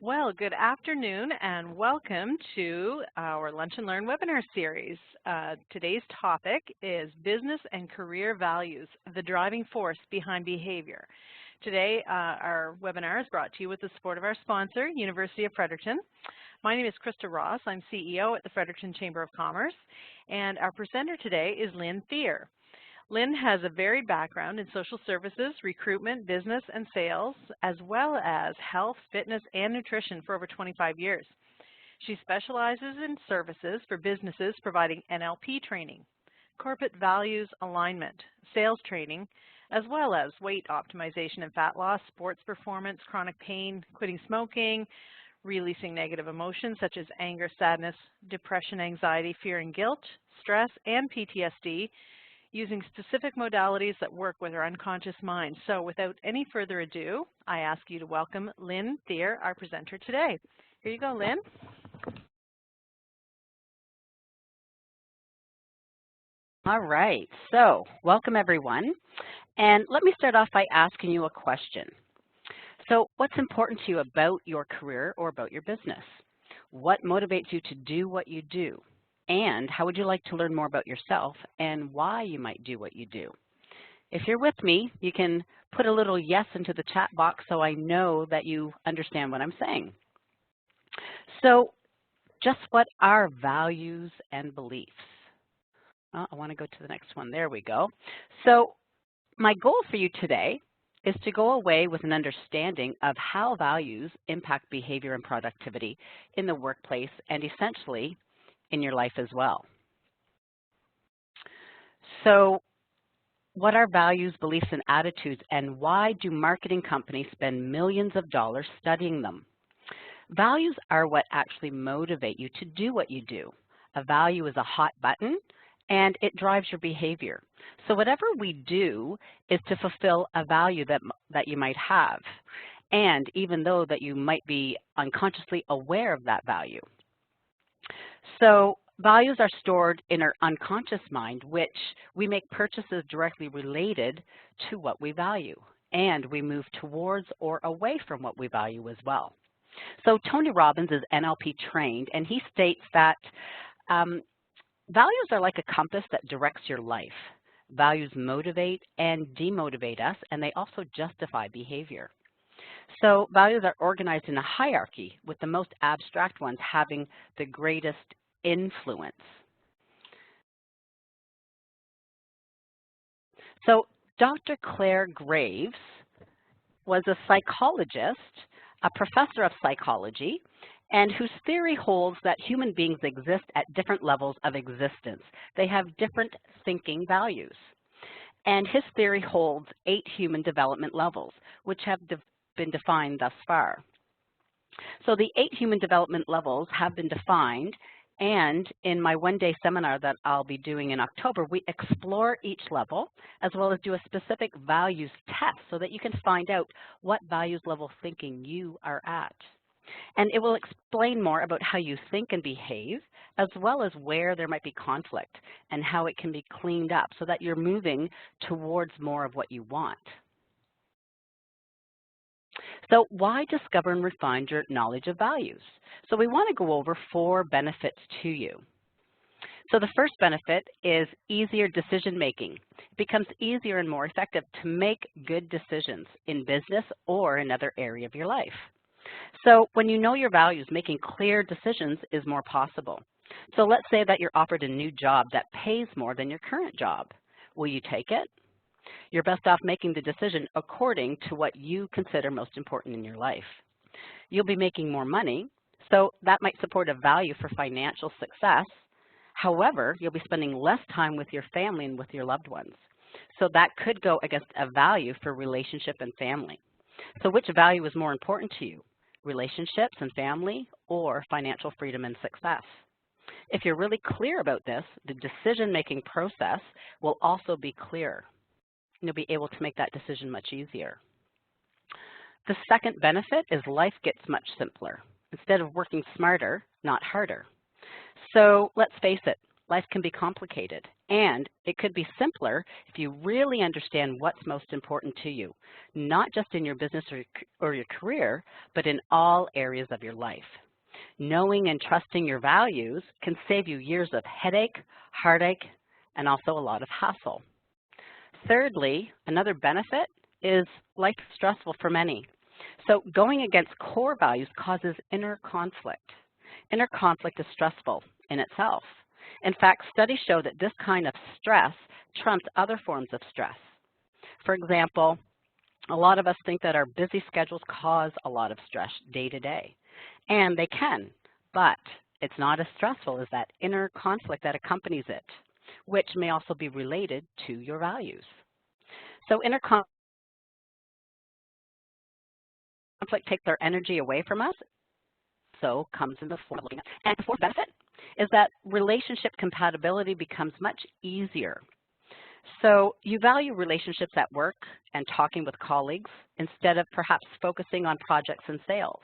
Well, good afternoon and welcome to our Lunch and Learn webinar series. Today's topic is Business and Career Values, the driving force behind behavior. Today, our webinar is brought to you with the support of our sponsor, University of Fredericton. My name is Krista Ross. I'm CEO at the Fredericton Chamber of Commerce, and our presenter today is Lynn Thier. Lynn has a varied background in social services, recruitment, business, and sales, as well as health, fitness, and nutrition for over 25 years. She specializes in services for businesses providing NLP training, corporate values alignment, sales training, as well as weight optimization and fat loss, sports performance, chronic pain, quitting smoking, releasing negative emotions such as anger, sadness, depression, anxiety, fear, and guilt, stress, and PTSD, using specific modalities that work with our unconscious mind. So without any further ado, I ask you to welcome Lynn Thier, our presenter today. Here you go, Lynn. All right, so welcome everyone. And let me start off by asking you a question. So what's important to you about your career or about your business? What motivates you to do what you do? And how would you like to learn more about yourself and why you might do what you do? If you're with me, you can put a little yes into the chat box so I know that you understand what I'm saying. So just what are values and beliefs? Well, I want to go to the next one. There we go. So my goal for you today is to go away with an understanding of how values impact behavior and productivity in the workplace and essentially in your life as well. So what are values, beliefs, and attitudes, and why do marketing companies spend millions of dollars studying them? Values are what actually motivate you to do what you do. A value is a hot button, and it drives your behavior. So whatever we do is to fulfill a value that you might have, and even though that you might be unconsciously aware of that value. So values are stored in our unconscious mind, which we make purchases directly related to what we value, and we move towards or away from what we value as well. So Tony Robbins is NLP trained, and he states that values are like a compass that directs your life. Values motivate and demotivate us, and they also justify behavior. So values are organized in a hierarchy, with the most abstract ones having the greatest influence. So Dr. Claire Graves was a psychologist, a professor of psychology, and whose theory holds that human beings exist at different levels of existence. They have different thinking values. And his theory holds 8 human development levels, which have been defined thus far. So the 8 human development levels have been defined, and in my one-day seminar that I'll be doing in October, we explore each level as well as do a specific values test so that you can find out what values level thinking you are at. And it will explain more about how you think and behave, as well as where there might be conflict and how it can be cleaned up so that you're moving towards more of what you want. So why discover and refine your knowledge of values? So we want to go over 4 benefits to you. So the first benefit is easier decision making. It becomes easier and more effective to make good decisions in business or another area of your life. So when you know your values, making clear decisions is more possible. So let's say that you're offered a new job that pays more than your current job. Will you take it? You're best off making the decision according to what you consider most important in your life. You'll be making more money, so that might support a value for financial success. However, you'll be spending less time with your family and with your loved ones. So that could go against a value for relationship and family. So which value is more important to you? Relationships and family, or financial freedom and success? If you're really clear about this, the decision-making process will also be clear. You'll be able to make that decision much easier. The second benefit is life gets much simpler. Instead of working smarter, not harder. So let's face it, life can be complicated, and it could be simpler if you really understand what's most important to you, not just in your business or your career, but in all areas of your life. Knowing and trusting your values can save you years of headache, heartache, and also a lot of hassle. Thirdly, another benefit is life is stressful for many. So going against core values causes inner conflict. Inner conflict is stressful in itself. In fact, studies show that this kind of stress trumps other forms of stress. For example, a lot of us think that our busy schedules cause a lot of stress day to day, and they can, but it's not as stressful as that inner conflict that accompanies it, which may also be related to your values. So inner conflict takes our energy away from us, so comes in the form of looking at. And the fourth benefit is that relationship compatibility becomes much easier. So you value relationships at work and talking with colleagues instead of perhaps focusing on projects and sales.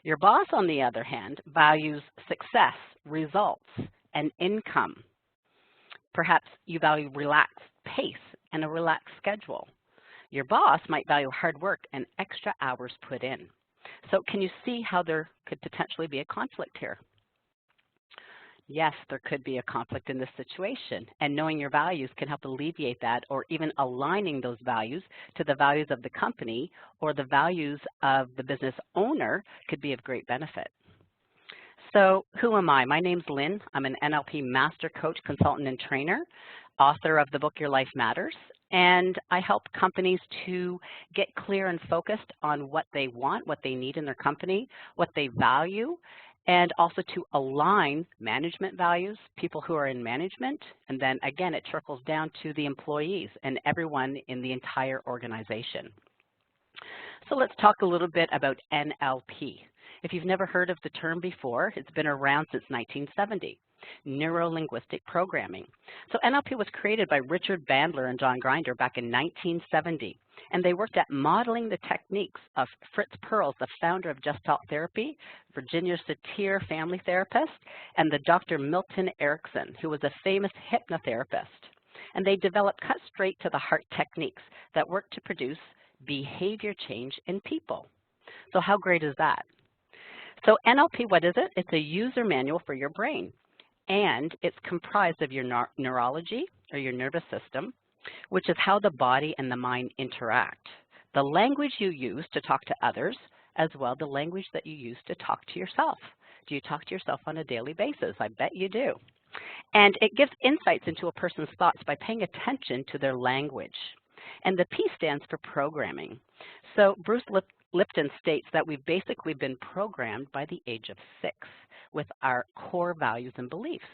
Your boss, on the other hand, values success, results, and income. Perhaps you value relaxed pace and a relaxed schedule. Your boss might value hard work and extra hours put in. So can you see how there could potentially be a conflict here? Yes, there could be a conflict in this situation, and knowing your values can help alleviate that, or even aligning those values to the values of the company or the values of the business owner could be of great benefit. So who am I? My name's Lynn. I'm an NLP Master Coach, Consultant, and Trainer, author of the book Your Life Matters, and I help companies to get clear and focused on what they want, what they need in their company, what they value, and also to align management values, people who are in management, and then again it trickles down to the employees and everyone in the entire organization. So let's talk a little bit about NLP. If you've never heard of the term before, it's been around since 1970, neuro-linguistic programming. So NLP was created by Richard Bandler and John Grinder back in 1970, and they worked at modeling the techniques of Fritz Perls, the founder of Gestalt therapy, Virginia Satir, family therapist, and the Dr. Milton Erickson, who was a famous hypnotherapist. And they developed cut straight to the heart techniques that work to produce behavior change in people. So how great is that? So NLP, what is it? It's a user manual for your brain, and it's comprised of your neurology, or your nervous system, which is how the body and the mind interact. The language you use to talk to others, as well the language that you use to talk to yourself. Do you talk to yourself on a daily basis? I bet you do. And it gives insights into a person's thoughts by paying attention to their language. And the P stands for programming. So Bruce Lipton states that we've basically been programmed by the age of 6 with our core values and beliefs.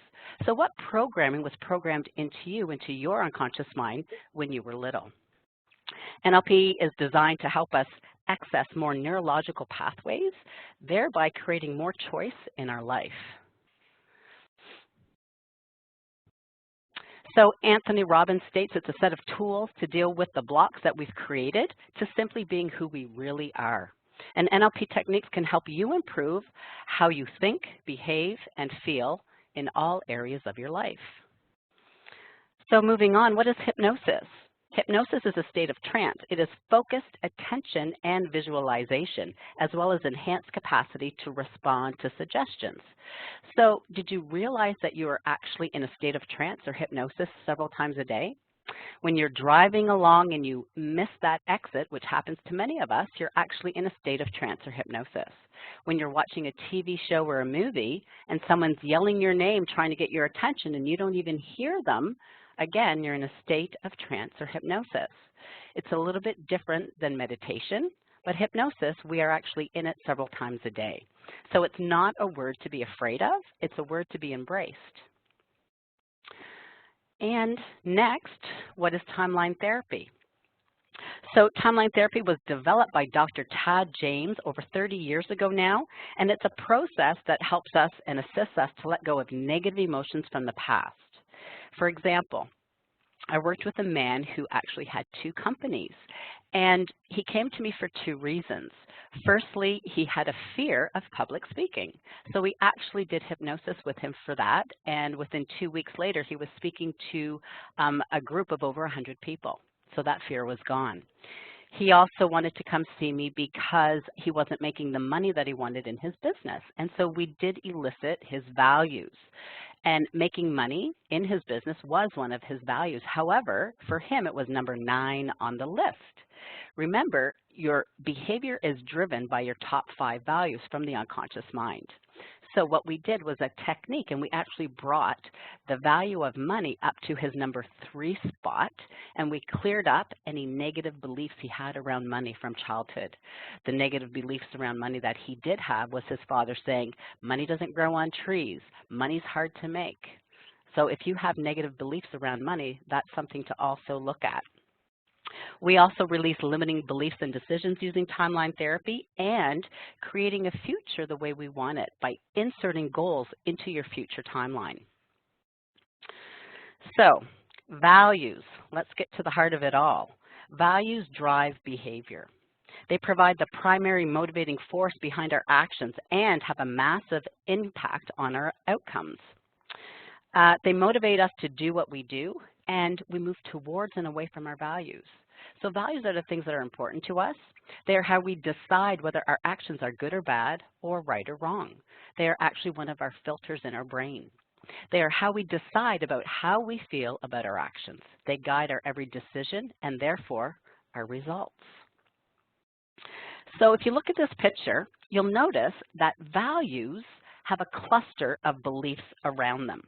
So what programming was programmed into you, into your unconscious mind when you were little? NLP is designed to help us access more neurological pathways, thereby creating more choice in our life. So Anthony Robbins states it's a set of tools to deal with the blocks that we've created to simply being who we really are. And NLP techniques can help you improve how you think, behave, and feel in all areas of your life. So moving on, what is hypnosis? Hypnosis is a state of trance. It is focused attention and visualization, as well as enhanced capacity to respond to suggestions. So did you realize that you are actually in a state of trance or hypnosis several times a day? When you're driving along and you miss that exit, which happens to many of us, you're actually in a state of trance or hypnosis. When you're watching a TV show or a movie and someone's yelling your name trying to get your attention and you don't even hear them, again, you're in a state of trance or hypnosis. It's a little bit different than meditation, but hypnosis, we are actually in it several times a day. So it's not a word to be afraid of, it's a word to be embraced. And next, what is timeline therapy? So timeline therapy was developed by Dr. Todd James over 30 years ago now, and it's a process that helps us and assists us to let go of negative emotions from the past. For example, I worked with a man who actually had 2 companies, And he came to me for two reasons. Firstly, he had a fear of public speaking. So we actually did hypnosis with him for that. And within 2 weeks later, he was speaking to a group of over 100 people. So that fear was gone. He also wanted to come see me because he wasn't making the money that he wanted in his business. And so we did elicit his values. And making money in his business was one of his values. However, for him, it was number 9 on the list. Remember, your behavior is driven by your top 5 values from the unconscious mind. So what we did was a technique, and we actually brought the value of money up to his number 3 spot, and we cleared up any negative beliefs he had around money from childhood. The negative beliefs around money that he did have was his father saying, money doesn't grow on trees, money's hard to make. So if you have negative beliefs around money, that's something to also look at. We also release limiting beliefs and decisions using timeline therapy and creating a future the way we want it by inserting goals into your future timeline. So, values. Let's get to the heart of it all. Values drive behavior. They provide the primary motivating force behind our actions and have a massive impact on our outcomes. They motivate us to do what we do, and we move towards and away from our values. So values are the things that are important to us. They are how we decide whether our actions are good or bad, or right or wrong. They are actually one of our filters in our brain. They are how we decide about how we feel about our actions. They guide our every decision and therefore our results. So if you look at this picture, you'll notice that values have a cluster of beliefs around them.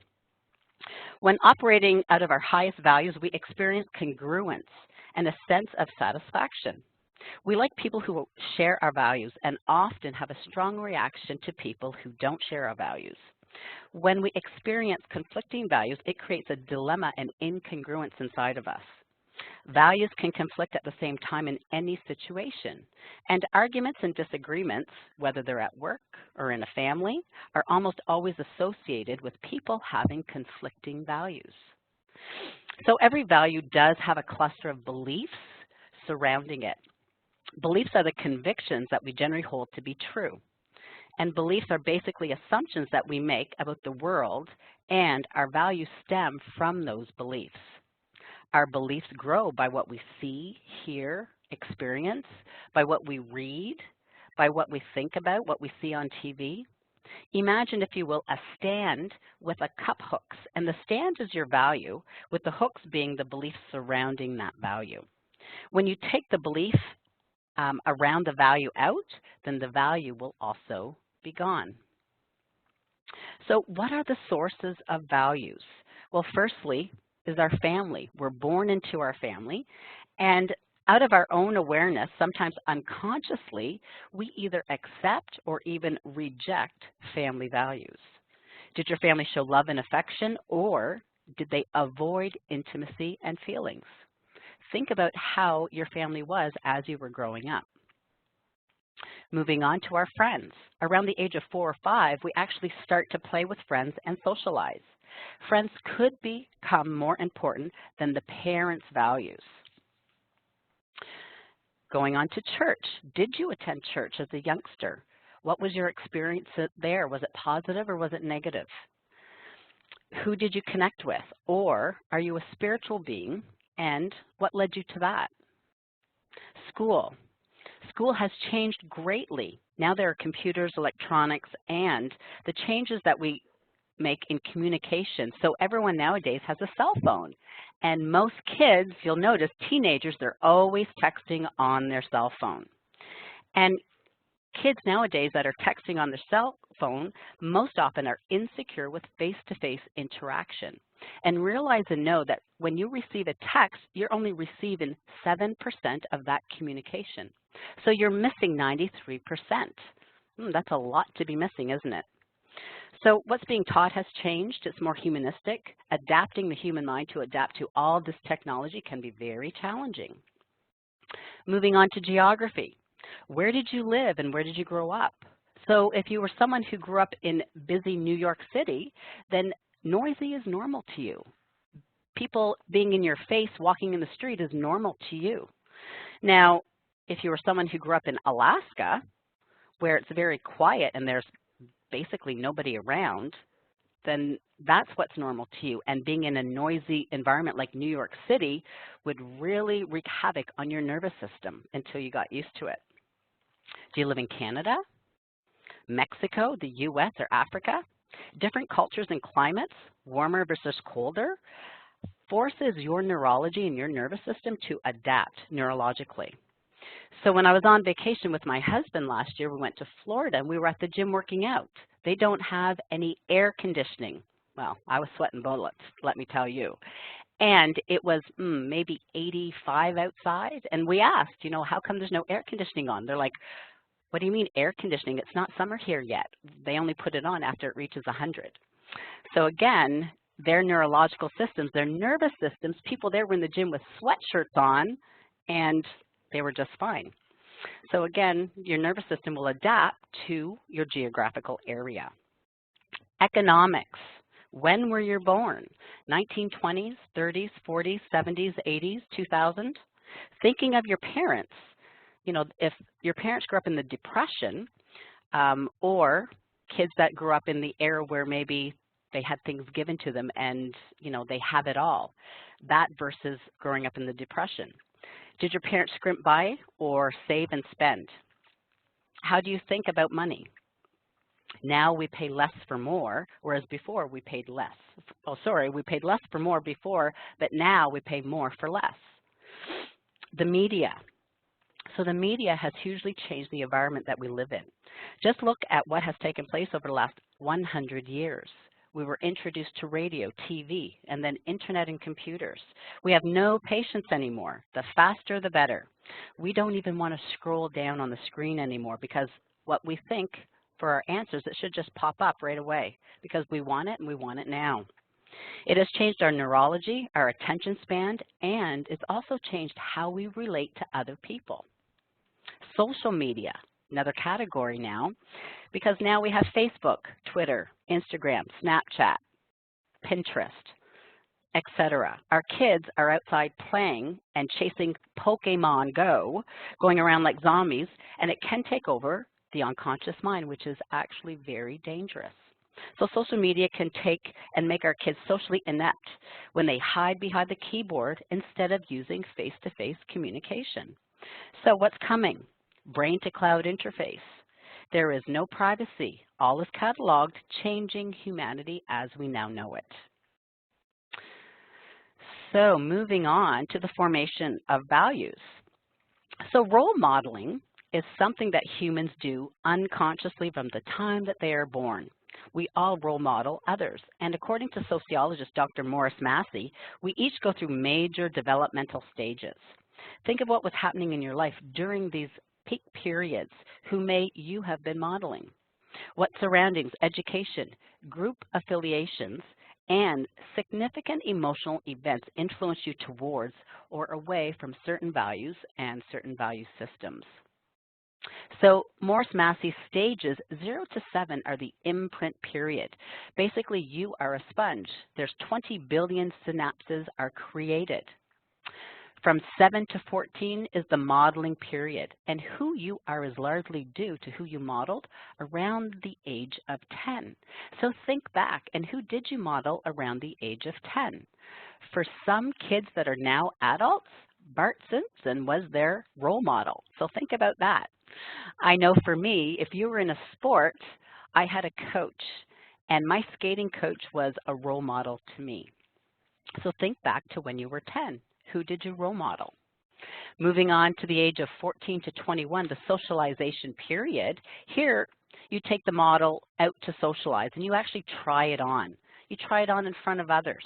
When operating out of our highest values, we experience congruence and a sense of satisfaction. We like people who share our values and often have a strong reaction to people who don't share our values. When we experience conflicting values, it creates a dilemma and incongruence inside of us. Values can conflict at the same time in any situation, and arguments and disagreements, whether they're at work or in a family, are almost always associated with people having conflicting values. So every value does have a cluster of beliefs surrounding it. Beliefs are the convictions that we generally hold to be true, and beliefs are basically assumptions that we make about the world, and our values stem from those beliefs. Our beliefs grow by what we see, hear, experience, by what we read, by what we think about, what we see on TV. Imagine, if you will, a stand with a cup hooks, and the stand is your value, with the hooks being the beliefs surrounding that value. When you take the belief around the value out, then the value will also be gone. So what are the sources of values? Well, firstly, is our family. We're born into our family, and out of our own awareness, sometimes unconsciously, we either accept or even reject family values. Did your family show love and affection, or did they avoid intimacy and feelings? Think about how your family was as you were growing up. Moving on to our friends. Around the age of 4 or 5, we actually start to play with friends and socialize. Friends could become more important than the parents' values. Going on to church. Did you attend church as a youngster? What was your experience there? Was it positive or was it negative? Who did you connect with? Or are you a spiritual being, and what led you to that? School. School has changed greatly. Now there are computers, electronics, and the changes that we make in communication. So everyone nowadays has a cell phone. And most kids, you'll notice, teenagers, they're always texting on their cell phone. And kids nowadays that are texting on their cell phone most often are insecure with face-to-face interaction. And realize and know that when you receive a text, you're only receiving 7% of that communication. So you're missing 93%. That's a lot to be missing, isn't it? So what's being taught has changed. It's more humanistic. Adapting the human mind to adapt to all this technology can be very challenging. Moving on to geography. Where did you live and where did you grow up? So if you were someone who grew up in busy New York City, then noisy is normal to you. People being in your face, walking in the street is normal to you. Now, if you were someone who grew up in Alaska, where it's very quiet and there's basically nobody around, then that's what's normal to you. And being in a noisy environment like New York City would really wreak havoc on your nervous system until you got used to it. Do you live in Canada, Mexico, the US, or Africa? Different cultures and climates, warmer versus colder, forces your neurology and your nervous system to adapt neurologically. So when I was on vacation with my husband last year, we went to Florida and we were at the gym working out. They don't have any air conditioning. Well, I was sweating bullets, let me tell you. And it was maybe 85 outside. And we asked, how come there's no air conditioning on? They're like, what do you mean air conditioning? It's not summer here yet. They only put it on after it reaches 100. So again, their neurological systems, their nervous systems, people there were in the gym with sweatshirts on, and they were just fine. So again, your nervous system will adapt to your geographical area. Economics. When were you born? 1920s, 30s, 40s, 70s, 80s, 2000? Thinking of your parents, if your parents grew up in the Depression, or kids that grew up in the era where maybe they had things given to them and, they have it all, that versus growing up in the Depression. Did your parents scrimp by or save and spend? How do you think about money? Now we pay less for more, whereas before we paid less. We paid less for more before, but now we pay more for less. The media. So the media has hugely changed the environment that we live in. Just look at what has taken place over the last 100 years. We were introduced to radio, TV, and then internet and computers. We have no patience anymore. The faster, the better. We don't even want to scroll down on the screen anymore because what we think for our answers, it should just pop up right away because we want it and we want it now. It has changed our neurology, our attention span, and it's also changed how we relate to other people. Social media, another category now, because now we have Facebook, Twitter, Instagram, Snapchat, Pinterest, etc. Our kids are outside playing and chasing Pokemon Go, going around like zombies, and it can take over the unconscious mind, which is actually very dangerous. So social media can take and make our kids socially inept when they hide behind the keyboard instead of using face-to-face communication. So what's coming? Brain-to-cloud interface. There is no privacy. All is cataloged, changing humanity as we now know it. So moving on to the formation of values. So role modeling is something that humans do unconsciously from the time that they are born. We all role model others. And according to sociologist Dr. Morris Massey, we each go through major developmental stages. Think of what was happening in your life during these peak periods. Who may you have been modeling? What surroundings, education, group affiliations, and significant emotional events influence you towards or away from certain values and certain value systems? So Morris Massey's stages 0 to 7 are the imprint period. Basically, you are a sponge. There's 20 billion synapses are created. From 7 to 14 is the modeling period, and who you are is largely due to who you modeled around the age of 10. So think back, and who did you model around the age of 10? For some kids that are now adults, Bart Simpson was their role model. So think about that. I know for me, if you were in a sport, I had a coach, and my skating coach was a role model to me. So think back to when you were 10. Who did you role model? Moving on to the age of 14 to 21, the socialization period. Here, you take the model out to socialize, and you actually try it on. You try it on in front of others.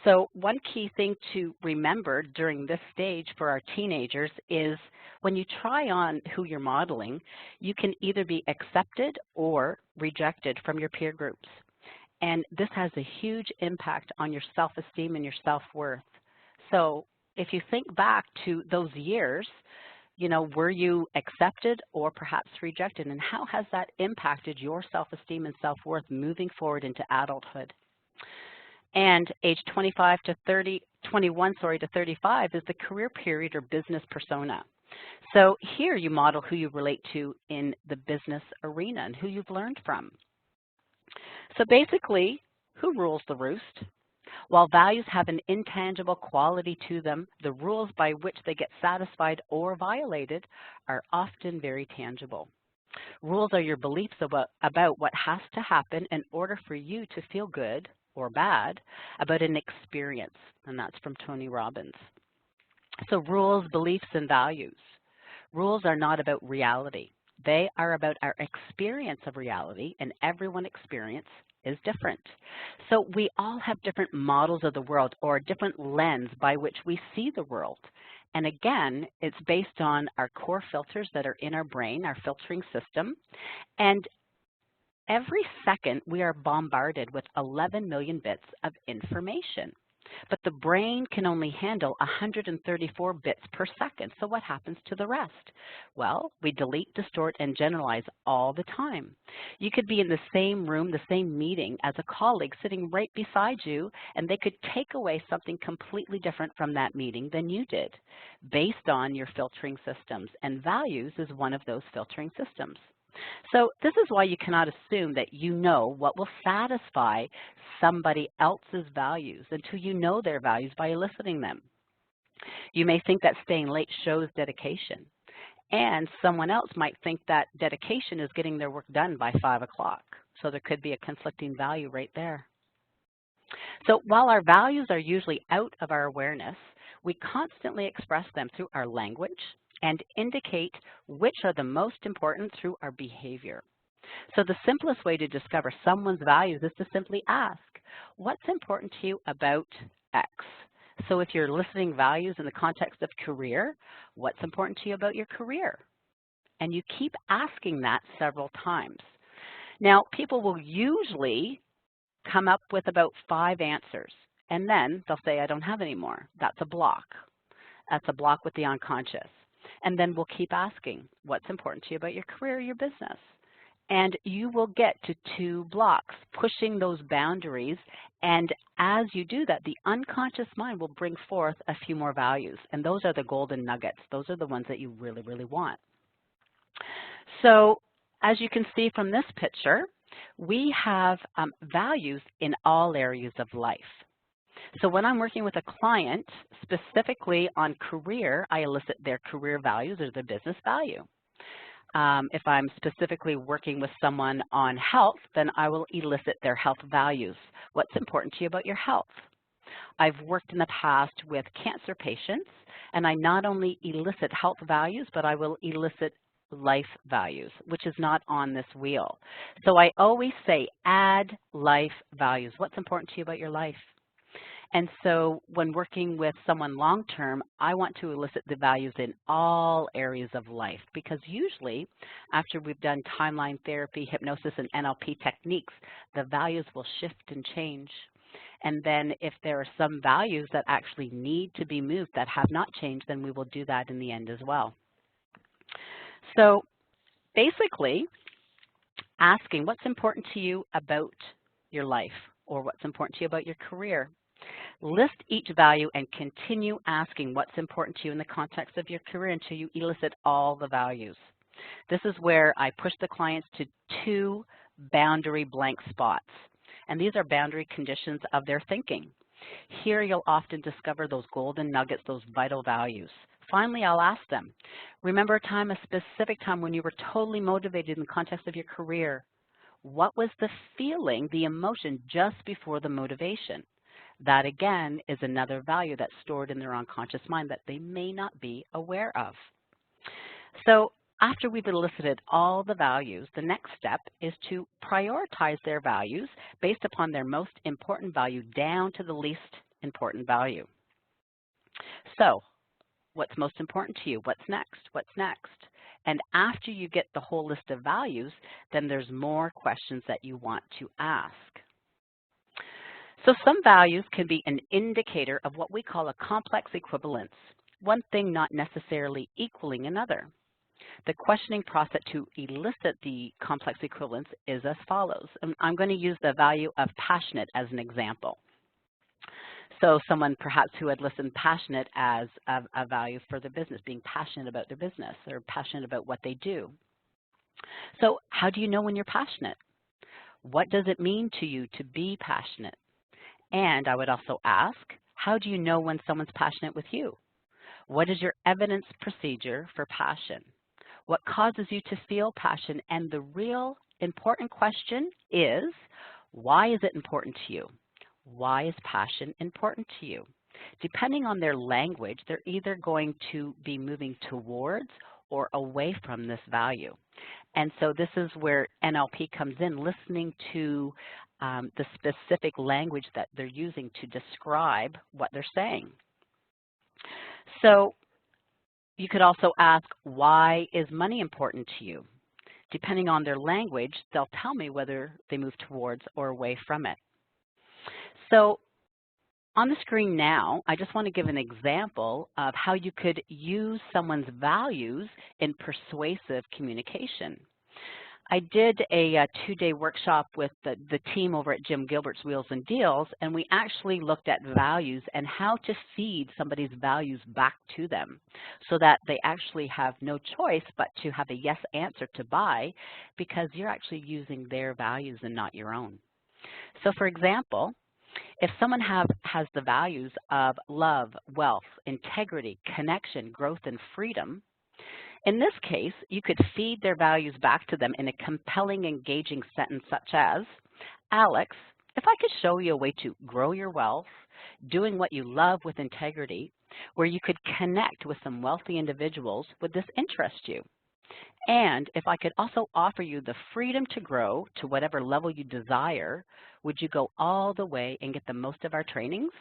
So one key thing to remember during this stage for our teenagers is when you try on who you're modeling, you can either be accepted or rejected from your peer groups. And this has a huge impact on your self-esteem and your self-worth. So if you think back to those years, were you accepted or perhaps rejected? And how has that impacted your self-esteem and self-worth moving forward into adulthood? And age 21 to 35 is the career period or business persona. So here you model who you relate to in the business arena and who you've learned from. So basically, who rules the roost? While values have an intangible quality to them, the rules by which they get satisfied or violated are often very tangible. Rules are your beliefs about what has to happen in order for you to feel good or bad about an experience, and that's from Tony Robbins. So rules, beliefs, and values. Rules are not about reality. They are about our experience of reality, and everyone's experience is different. So we all have different models of the world or a different lens by which we see the world. And again, it's based on our core filters that are in our brain, our filtering system. And every second, we are bombarded with 11 million bits of information. But the brain can only handle 134 bits per second. So what happens to the rest? Well, we delete, distort, and generalize all the time. You could be in the same room, the same meeting as a colleague sitting right beside you, and they could take away something completely different from that meeting than you did, based on your filtering systems. And values is one of those filtering systems. So this is why you cannot assume that you know what will satisfy somebody else's values until you know their values by eliciting them. You may think that staying late shows dedication, and someone else might think that dedication is getting their work done by 5 o'clock. So there could be a conflicting value right there. So while our values are usually out of our awareness, we constantly express them through our language and indicate which are the most important through our behavior. So the simplest way to discover someone's values is to simply ask, what's important to you about X? So if you're listing values in the context of career, what's important to you about your career? And you keep asking that several times. Now, people will usually come up with about 5 answers, and then they'll say, I don't have any more. That's a block. That's a block with the unconscious. And then we'll keep asking, what's important to you about your career or your business? And you will get to 2 blocks, pushing those boundaries. And as you do that, the unconscious mind will bring forth a few more values. And those are the golden nuggets. Those are the ones that you really, really want. So as you can see from this picture, we have values in all areas of life. So when I'm working with a client, specifically on career, I elicit their career values or their business value. If I'm specifically working with someone on health, then I will elicit their health values. What's important to you about your health? I've worked in the past with cancer patients, and I not only elicit health values, but I will elicit life values, which is not on this wheel. So I always say, add life values. What's important to you about your life? And so when working with someone long-term, I want to elicit the values in all areas of life, because usually after we've done timeline therapy, hypnosis, and NLP techniques, the values will shift and change. And then if there are some values that actually need to be moved that have not changed, then we will do that in the end as well. So basically, asking what's important to you about your life or what's important to you about your career. List each value and continue asking what's important to you in the context of your career until you elicit all the values. This is where I push the clients to 2 boundary blank spots. And these are boundary conditions of their thinking. Here you'll often discover those golden nuggets, those vital values. Finally, I'll ask them, remember a specific time when you were totally motivated in the context of your career. What was the feeling, the emotion just before the motivation? That again is another value that's stored in their unconscious mind that they may not be aware of. So after we've elicited all the values, the next step is to prioritize their values based upon their most important value down to the least important value. So what's most important to you? What's next? What's next? And after you get the whole list of values, then there's more questions that you want to ask. So some values can be an indicator of what we call a complex equivalence, one thing not necessarily equaling another. The questioning process to elicit the complex equivalence is as follows. And I'm going to use the value of passionate as an example. So someone perhaps who had listened passionate as a value for their business, being passionate about their business or passionate about what they do. So how do you know when you're passionate? What does it mean to you to be passionate? And I would also ask, how do you know when someone's passionate with you? What is your evidence procedure for passion? What causes you to feel passion? And the real important question is, why is it important to you? Why is passion important to you? Depending on their language, they're either going to be moving towards or away from this value. And so this is where NLP comes in, listening to the specific language that they're using to describe what they're saying. So you could also ask, why is money important to you? Depending on their language, they'll tell me whether they move towards or away from it. So on the screen now, I just want to give an example of how you could use someone's values in persuasive communication. I did a two-day workshop with the team over at Jim Gilbert's Wheels and Deals, and we actually looked at values and how to feed somebody's values back to them so that they actually have no choice but to have a yes answer to buy because you're actually using their values and not your own. So for example, if someone has the values of love, wealth, integrity, connection, growth, and freedom, in this case, you could feed their values back to them in a compelling, engaging sentence such as, Alex, if I could show you a way to grow your wealth, doing what you love with integrity, where you could connect with some wealthy individuals, would this interest you? And if I could also offer you the freedom to grow to whatever level you desire, would you go all the way and get the most of our trainings?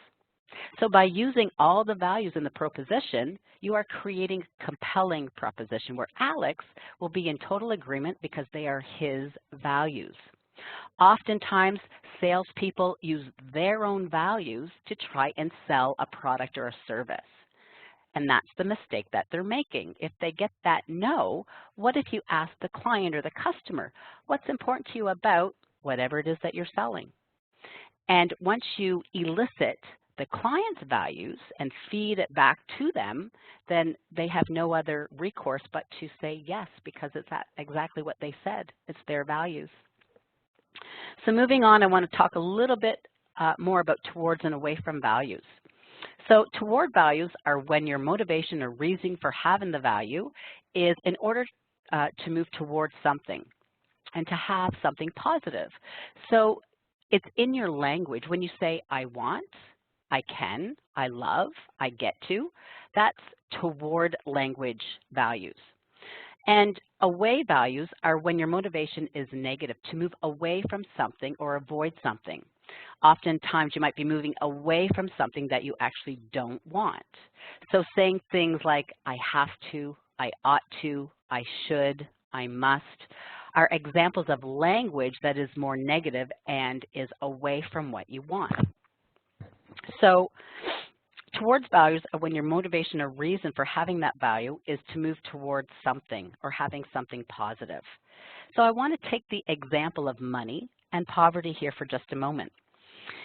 So by using all the values in the proposition, you are creating a compelling proposition where Alex will be in total agreement because they are his values. Oftentimes, salespeople use their own values to try and sell a product or a service. And that's the mistake that they're making. If they get that no, what if you ask the client or the customer, what's important to you about whatever it is that you're selling? And once you elicit the client's values and feed it back to them, then they have no other recourse but to say yes, because it's exactly what they said. It's their values. So moving on, I want to talk a little bit more about towards and away from values. So toward values are when your motivation or reason for having the value is in order to move towards something and to have something positive. So it's in your language. When you say, I want, I can, I love, I get to, that's toward language values. And away values are when your motivation is negative, to move away from something or avoid something. Oftentimes you might be moving away from something that you actually don't want. So saying things like, I have to, I ought to, I should, I must, are examples of language that is more negative and is away from what you want. So towards values are when your motivation or reason for having that value is to move towards something or having something positive. So I want to take the example of money and poverty here for just a moment.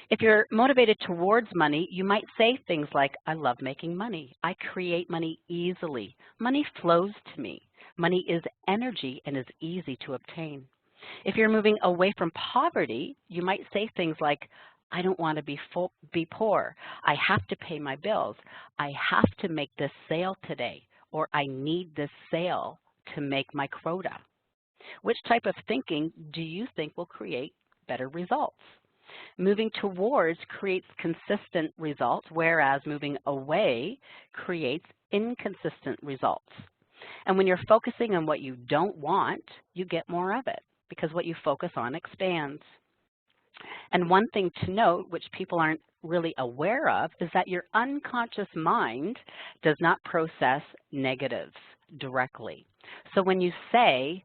If you're motivated towards money, you might say things like, I love making money. I create money easily. Money flows to me. Money is energy and is easy to obtain. If you're moving away from poverty, you might say things like, I don't want to be poor. I have to pay my bills. I have to make this sale today, or I need this sale to make my quota. Which type of thinking do you think will create better results? Moving towards creates consistent results, whereas moving away creates inconsistent results. And when you're focusing on what you don't want, you get more of it, because what you focus on expands. And one thing to note, which people aren't really aware of, is that your unconscious mind does not process negatives directly. So when you say,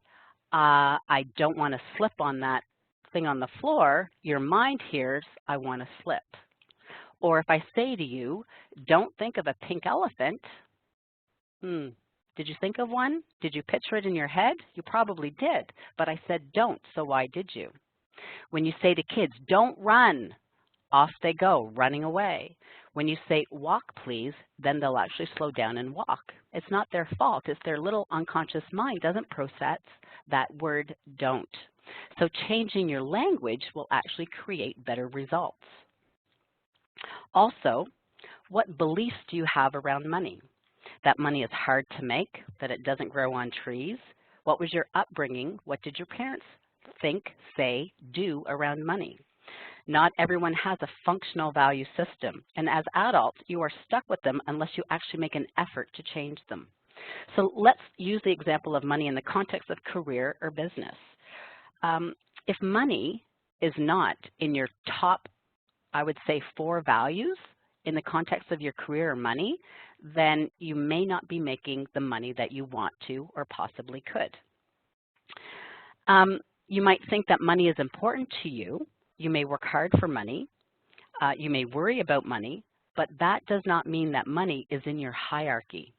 I don't want to slip on that thing on the floor, your mind hears, I want to slip. Or if I say to you, don't think of a pink elephant, did you think of one? Did you picture it in your head? You probably did, but I said don't, so why did you? When you say to kids, don't run, off they go, running away. When you say walk please, then they'll actually slow down and walk. It's not their fault. It's their little unconscious mind doesn't process that word don't. So changing your language will actually create better results. Also, what beliefs do you have around money? That money is hard to make, that it doesn't grow on trees. What was your upbringing? What did your parents think, say, do around money? Not everyone has a functional value system, and as adults, you are stuck with them unless you actually make an effort to change them. So let's use the example of money in the context of career or business. If money is not in your top, I would say, 4 values in the context of your career or money, then you may not be making the money that you want to or possibly could. You might think that money is important to you. You may work hard for money. You may worry about money, but that does not mean that money is in your hierarchy.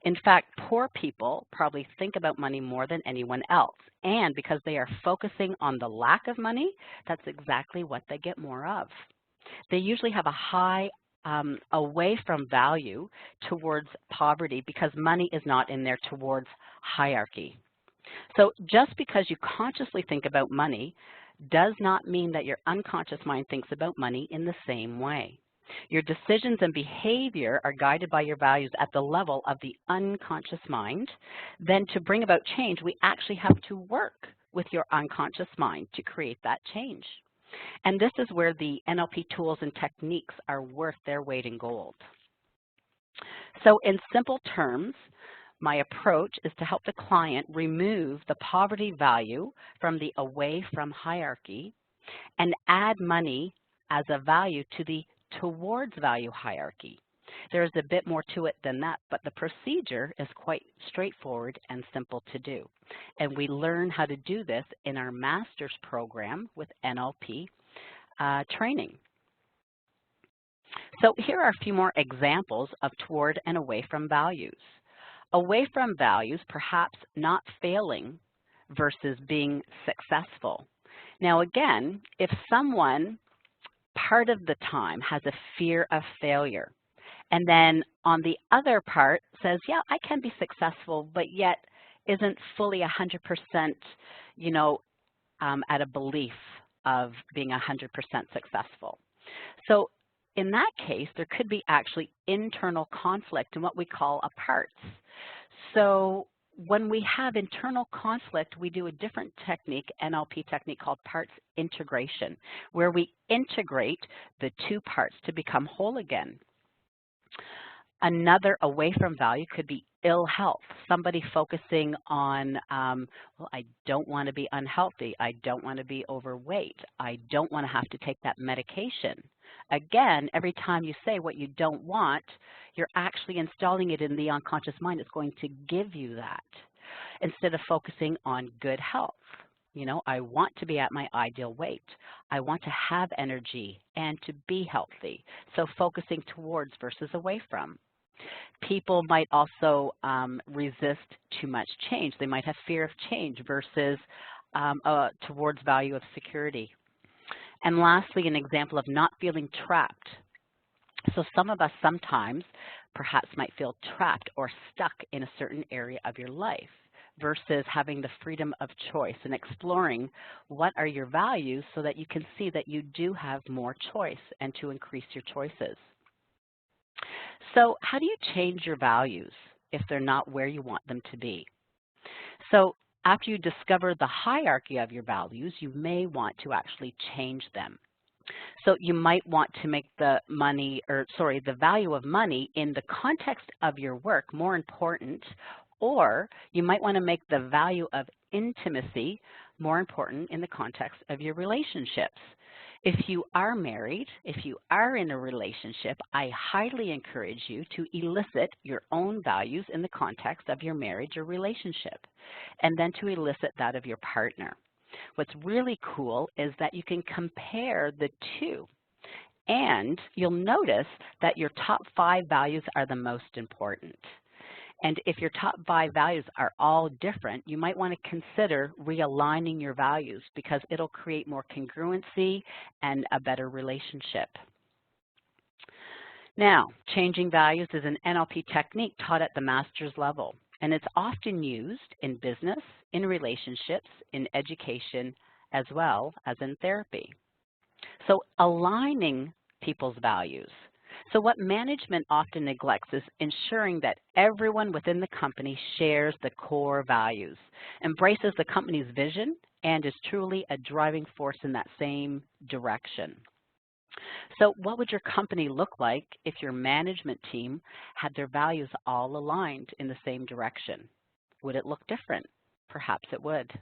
In fact, poor people probably think about money more than anyone else. And because they are focusing on the lack of money, that's exactly what they get more of. They usually have a high away from value towards poverty because money is not in there towards hierarchy. So just because you consciously think about money does not mean that your unconscious mind thinks about money in the same way. Your decisions and behavior are guided by your values at the level of the unconscious mind. Then to bring about change, we actually have to work with your unconscious mind to create that change. And this is where the NLP tools and techniques are worth their weight in gold. So in simple terms, my approach is to help the client remove the poverty value from the away from hierarchy and add money as a value to the towards value hierarchy. There's a bit more to it than that, but the procedure is quite straightforward and simple to do. And we learn how to do this in our master's program with NLP training. So here are a few more examples of toward and away from values. Away from values, perhaps not failing versus being successful. Now again, if someone part of the time has a fear of failure, and then on the other part says, yeah, I can be successful, but yet isn't fully 100%, at a belief of being 100% successful. So in that case, there could be actually internal conflict in what we call a parts. So when we have internal conflict, we do a different technique, NLP technique called parts integration, where we integrate the 2 parts to become whole again. Another away from value could be ill health, somebody focusing on, well, I don't want to be unhealthy, I don't want to be overweight, I don't want to have to take that medication. Again, every time you say what you don't want, you're actually installing it in the unconscious mind. It's going to give you that instead of focusing on good health. I want to be at my ideal weight. I want to have energy and to be healthy. So focusing towards versus away from. People might also resist too much change. They might have fear of change versus towards value of security. And lastly, an example of not feeling trapped. So some of us sometimes perhaps might feel trapped or stuck in a certain area of your life versus having the freedom of choice and exploring what are your values so that you can see that you do have more choice and to increase your choices. So how do you change your values if they're not where you want them to be? So after you discover the hierarchy of your values, you may want to actually change them. So you might want to make the value of money in the context of your work more important, or you might want to make the value of intimacy more important in the context of your relationships. If you are married, if you are in a relationship, I highly encourage you to elicit your own values in the context of your marriage or relationship, and then to elicit that of your partner. What's really cool is that you can compare the 2, and you'll notice that your top 5 values are the most important. And if your top 5 values are all different, you might want to consider realigning your values because it'll create more congruency and a better relationship. Now, changing values is an NLP technique taught at the master's level, and it's often used in business, in relationships, in education, as well as in therapy. So aligning people's values. So what management often neglects is ensuring that everyone within the company shares the core values, embraces the company's vision, and is truly a driving force in that same direction. So what would your company look like if your management team had their values all aligned in the same direction? Would it look different? Perhaps it would.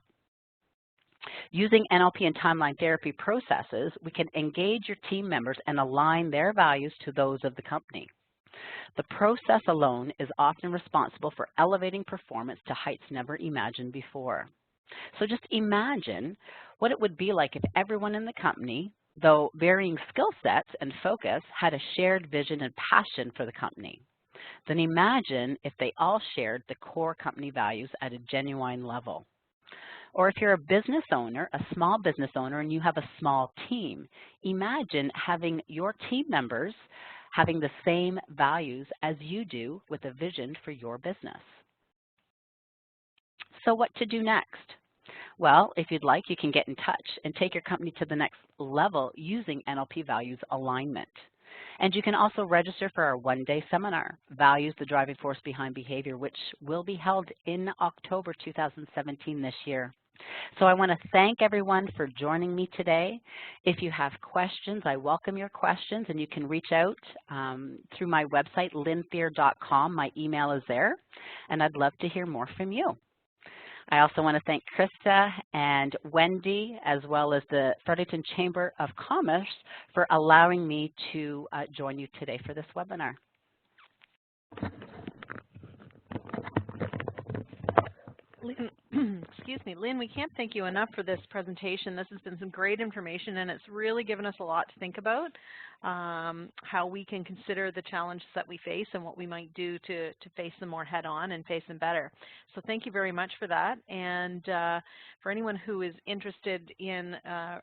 Using NLP and timeline therapy processes, we can engage your team members and align their values to those of the company. The process alone is often responsible for elevating performance to heights never imagined before. So just imagine what it would be like if everyone in the company, though varying skill sets and focus, had a shared vision and passion for the company. Then imagine if they all shared the core company values at a genuine level. Or if you're a business owner, a small business owner, and you have a small team, imagine having your team members having the same values as you do with a vision for your business. So what to do next? Well, if you'd like, you can get in touch and take your company to the next level using NLP Values Alignment. And you can also register for our one-day seminar, Values, the Driving Force Behind Behavior, which will be held in October 2017 this year. So I want to thank everyone for joining me today. If you have questions, I welcome your questions, and you can reach out through my website, lynthier.com. My email is there, and I'd love to hear more from you. I also want to thank Krista and Wendy, as well as the Fredericton Chamber of Commerce, for allowing me to join you today for this webinar. Excuse me, Lynn, we can't thank you enough for this presentation. This has been some great information, and it's really given us a lot to think about, how we can consider the challenges that we face and what we might do to face them more head-on and face them better. So thank you very much for that. And for anyone who is interested in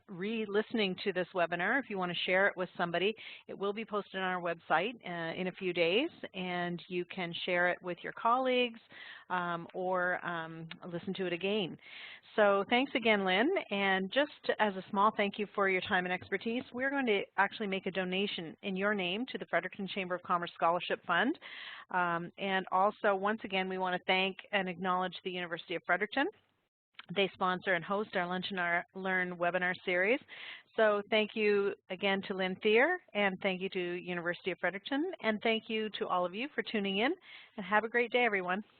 re-listening to this webinar, if you want to share it with somebody, it will be posted on our website in a few days, and you can share it with your colleagues or listen to it again. So thanks again, Lynn. And just as a small thank you for your time and expertise, we're going to actually make a donation in your name to the Fredericton Chamber of Commerce Scholarship Fund. And also, once again, we want to thank and acknowledge the University of Fredericton. They sponsor and host our Lunch and Learn webinar series. So thank you again to Lynn Thier, and thank you to University of Fredericton, and thank you to all of you for tuning in, and have a great day, everyone.